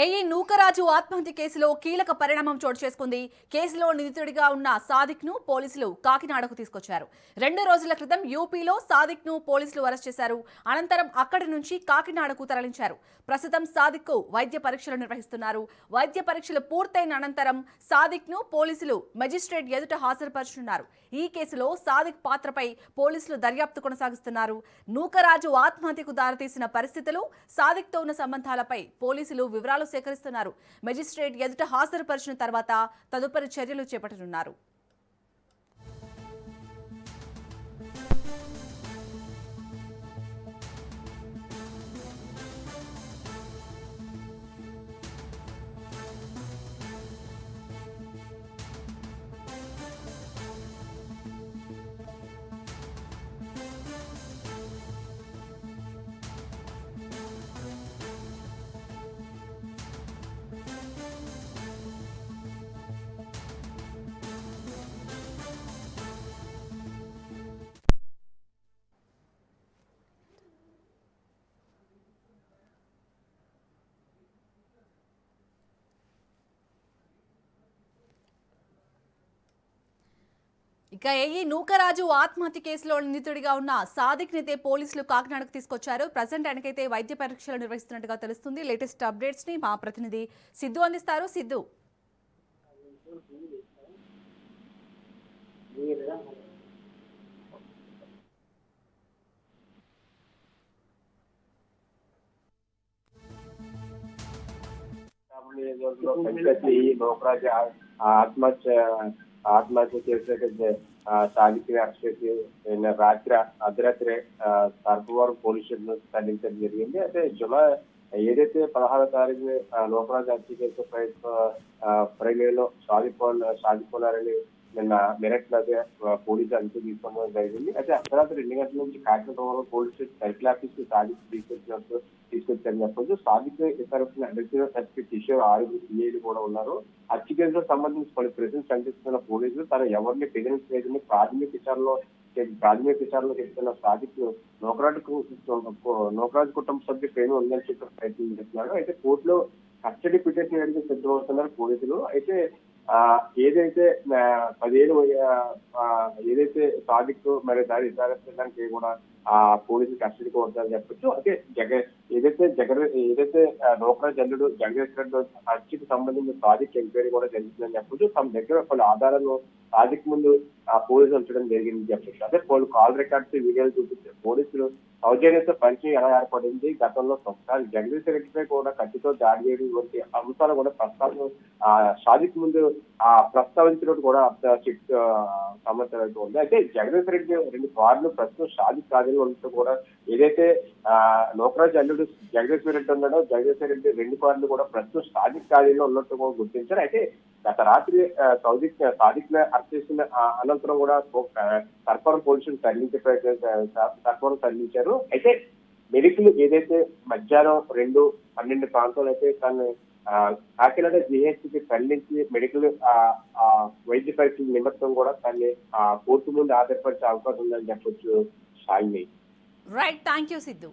AE Nookaraju ఆత్మహత్య కేసులో కీలక పరిణామం చోటు చేసుకుంది. కేసులో నిందితుడిగా ఉన్న సాదిక్ ను పోలీసులు కాకినాడకు తీసుకొచ్చారు. 2 రోజుల క్రితం యూపీలో సాదిక్ ను పోలీసులు అరెస్ట్ చేశారు. అనంతరం అక్కడి నుంచి కాకినాడకు తరలించారు. ప్రస్తుతం సాదిక్ కు వైద్య పరీక్షలు నిర్వహిస్తున్నారు. వైద్య పరీక్షలు పూర్తయిన అనంతరం సాదిక్ ను పోలీసులు మెజిస్ట్రేట్ ఎదుట హాజరుపరుచున్నారు. ఈ కేసులో సాదిక్ పాత్రపై పోలీసులు దర్యాప్తు కొనసాగిస్తున్నారు. నూకరాజు ఆత్మహత్యకు దారితీసిన పరిస్థితులు, సాదిక్ తో ఉన్న సంబంధాలపై పోలీసులు వివరాలు సేకరిస్తున్నారు. మెజిస్ట్రేట్ ఎదుట హాజరుపరిచిన తర్వాత తదుపరి చర్యలు చేపట్టనున్నారు. ఇక ఏఈ నూకరాజు ఆత్మహత్య కేసులో నిందితుడిగా ఉన్న సాదిక్ నైతే పోలీసులు కాకినాడకు తీసుకొచ్చారు. ప్రజెంట్ ఆయనకైతే వైద్య పరీక్షలు నిర్వహిస్తున్నట్టుగా తెలుస్తుంది. లేటెస్ట్ అప్డేట్స్ ని మా ప్రతినిధి సిద్ధు అందిస్తారు. సిద్ధు, నూకరాజు ఆత్మహత్య చేసినట్టు సాదిక్ అరెస్ట్ చేసి రాత్రి అర్ధరాత్రి సర్పవరం పోలీస్ స్టేషన్ తరలించడం జరిగింది. అయితే జులై ఏదైతే 16వ తారీఖు నూకరాజు హత్య కేసు ప్రక్రియలో సాధిపోలారని నిన్న మెరట్ నది పోలీసు అదుపు తీసుకోవడం జరిగింది. అయితే అర్ధరాత్రి 2 గంటల నుంచి Kakinada police station circle office Sadiq తీసుకొచ్చారని చెప్పొచ్చు. సాదిక్ తరఫున అడిషనల్ సర్టిఫికేట్ కిషోర్ 6 సిఐలు కూడా ఉన్నారు. హత్య కేసులకు సంబంధించి పలు ప్రశ్నలు సంధిస్తున్న పోలీసులు తన ఎవరిని బెదిరించలేదని ప్రాథమిక విచారణలో చెప్తున్న సాదిక్ నూకరాజు కుటుంబ సభ్యులు ఏమీ ఉందని చెప్పి ప్రయత్నం చేస్తున్నారు. అయితే కోర్టులో కస్టడీ పిటిషన్ వేయడానికి సిద్ధమవుతున్నారు పోలీసులు. అయితే ఏదైతే 10 ఏళ్ళు ఏదైతే సాదిక్ మరి దాడి విచారించడానికి కూడా పోలీసు కస్టడీకి వద్దని చెప్పొచ్చు. అయితే ఏదైతే నూకరాజు అల్లుడు జగదీష్ రెడ్డి హత్యకు సంబంధించిన సాదిక్ ఎంక్వైరీ కూడా జరుగుతుందని చెప్పొచ్చు. తమ దగ్గర పలు ఆధారాలను సాదిక్ ముందు పోలీసులు ఉంచడం జరిగిందని చెప్పొచ్చు. అదే పలు కాల్ రికార్డ్స్, వీడియోలు చూపించారు. పోలీసులు సౌజన్యత పరిచయం ఎలా ఏర్పడింది, గతంలో ఒకసారి జగదీష్ రెడ్డిపై కూడా కత్తితో దాడి చేయడం వంటి అంశాలు కూడా ప్రస్తావన సాదిక్ ముందు ప్రస్తావించినట్టు కూడా సమాచారం ఉంది. అయితే జగదీష్ రెడ్డి 2 సార్లు ప్రస్తుతం సాదిక్ కాదని ఉన్నట్టు కూడా ఏదైతే నూకరాజు అల్లుడు జగదీష్ రెడ్డి ఉన్నాడో జగదీష్ రెడ్డి 2 సార్లు కూడా ప్రస్తుతం సాదిక్ కాదంలో ఉన్నట్టు కూడా గుర్తించారు. అయితే గత రాత్రి సాదిక్ ని అరెస్ట్ చేసిన అనంతరం కూడా సర్పవరం పోలీసులు తరలించారు. అయితే మెడికల్ ఏదైతే మధ్యాహ్నం 2:12 ప్రాంతంలో అయితే తను కాకినాడ జిహెచ్కి తరలించి మెడికల్ వైద్య పరీక్షల నిమిత్తం కూడా తనని కోర్టు ముందు ఆధారపరిచే అవకాశం ఉందని చెప్పొచ్చు. Right, thank you Siddhu.